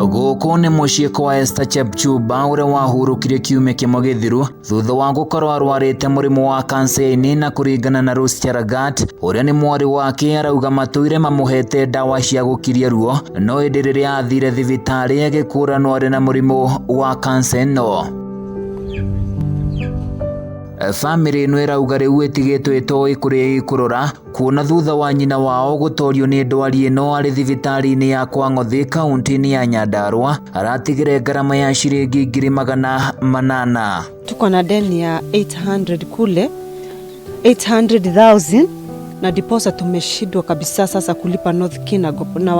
Gũkũ nĩ mũciĩ kwa Esther Chepchumba ũrĩa wahurũkire kiumia kĩmwe gĩthiru thutha wa gũkorwo arwarĩte mũrimũ wa kansa ya ini, na kũringana na Rose Chelagat ũrĩa nĩ mwarĩ wake, arauga matũire mamũhete ndawa cia gũkiria ruo, no hĩndĩ rĩrĩa athire thibitari agĩkũranwo arĩ na mũrimũ wa kansa ĩno. Family ĩno ĩrauga rĩu ĩtigĩtwo ĩtoĩ kũrĩa ikũrora kuona thutha wa nyina wao gũtorio nĩ ndwari ĩno arĩ thibitari-inĩ ya Kwang'othi kaunti-inĩ ya Nyandarua aratigire ngarama ya ciringi 800,000. Tuko na deni ya 800 kule 800,000 na diposa tumeshindwa kabisa sasa kulipa North Kinangop, na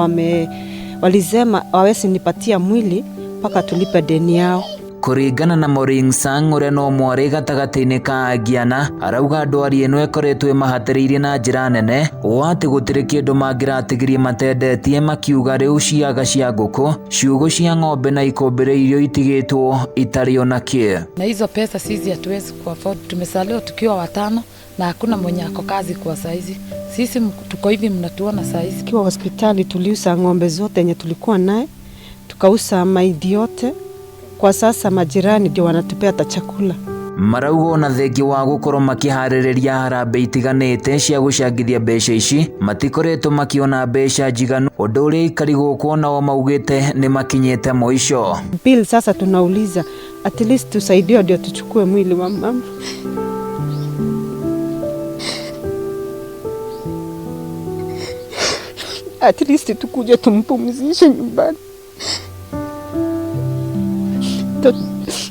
walisema wawezi nipatia mwili mpaka tulipe deni yao. Kũringana na Moring Sang ũrĩa no mwarĩ gatagatĩ-inĩ ka Agiana, arauga ndwari ĩno ĩkoretwo ĩmahatĩrĩirie na njĩra nene ũũ atĩ gũtirĩ kĩndũ mangĩratigirie matendetie, makiuga rĩu ciaga cia ngũkũ, ciugũ cia ng'ombe na ikũmbĩ irio itigĩtwo itarĩ ona kĩ. Na hizo pesa sisi hatuwezi kuafford, tumesalia tukiwa watano na hakuna mwenye ako kazi kwa saizi. Sisi tuko hivi mnatuona saizi. Kiwa hospitali tuliuza ng'ombe zote yenye tulikuwa naye, tukauza maidi yote. Kwa sasa majirani ndio wanatupea ta chakula. Marauga na thengi wa gũkorwo makĩharĩrĩria harambĩ itiganĩte cia gũcangithia mbeca ici, matikoretwo makiona mbeca njiganu, ũndũ ũrĩa ikari gũkũ nao maugĩte nĩ makinyĩte mũico. Bill sasa tunauliza at least tusaidie ndio tuchukue mwili wa mama. At least tukuje tumpumzishe nyumbani.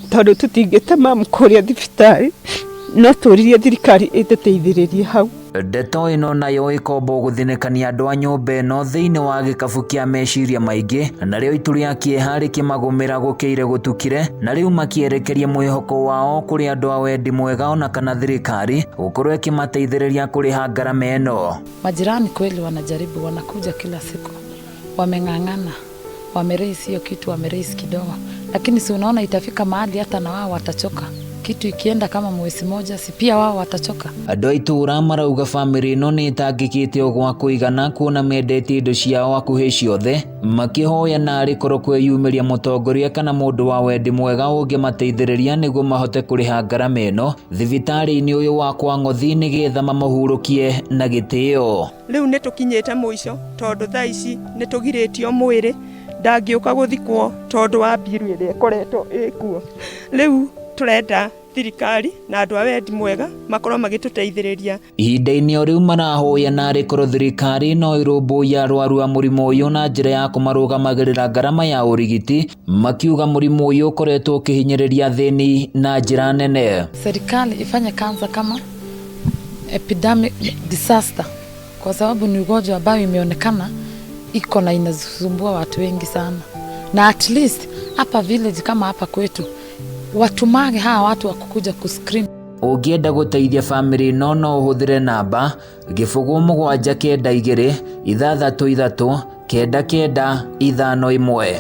Tondũ tutingĩte mamũkũria thibitari, no tũririe thirikari ĩtũteithĩrĩrie hau. Ndeto ĩno nayo ĩkombo gũthinĩkania andũ a nyũmba ĩno thĩinĩ wa gĩkabu kĩa meciria maingĩ, narĩo itu rĩa kĩeha rĩkĩmagũmĩra gũkĩire gũtukire, na rĩu makĩerekeria mwĩhoko wao kũrĩ andũ a wendi mwega ona kana thirikari gũkorwo ĩkĩmateithĩrĩria kũrĩha ngarama ĩno. Majirani kweli wanajaribu, wanakuja kila siku, wameng'ang'ana, wameraise hiyo kitu, wameraise kidogo, lakini si unaona itafika mahali hata na wao watachoka. Kitu ikienda kama mwezi moja, si pia wao watachoka. Andũ a itũra marauga family ĩno nĩ ĩtangĩkĩte gwa kũigana kuona mendetie indo ciao hakuhĩ ciothe, makĩhoya narĩ korwo kwĩyumĩria mũtongoria kana mũndũ wa wendi mwega ũngĩmateithĩrĩria nĩguo mahote kũrĩha ngarama ĩno thibitari-inĩ ũyũ wa Kwang'othi nĩgetha mamũhurũkie na gĩtĩo. Rĩu nĩ tũkinyĩte mũico tondũ thaa ici nĩ tũgirĩtio mwĩrĩ, ndangĩũka gũthikwo tondũ wa mbiru ĩrĩa ĩkoretwo ĩkuo. Rĩu turenda thirikari na andũ a wendi mwega makorwo magĩtũteithĩrĩria. Ihinda-inĩ o rĩu marahoya narĩ korwo thirikari no ĩrũmbũiya arwaru a mũrimũ ũyũ na njĩra ya kũmarũgamagĩrĩra ngarama ya ũrigiti, makiuga mũrimũ ũyũ ũkoretwo ũkĩhinyĩrĩria thĩni na njĩra nene. Serikali ifanye kansa kama epidemic disaster, kwa sababu ni ugonjwa ambao imeonekana iko na inasumbua watu wengi sana, na at least hapa village kama hapa kwetu watumage hawa watu wakukuja kuscreen. Ũngĩenda gũteithia family ĩno no ũhũthĩre namba 0792 633 9951.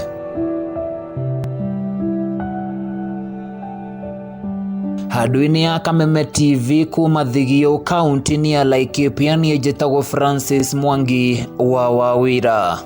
Handũ-inĩ ya Kameme TV kuma Thigio kaunti-inĩ ya Laikipia, niĩ njĩtagwo Francis Mwangi wa Wawira.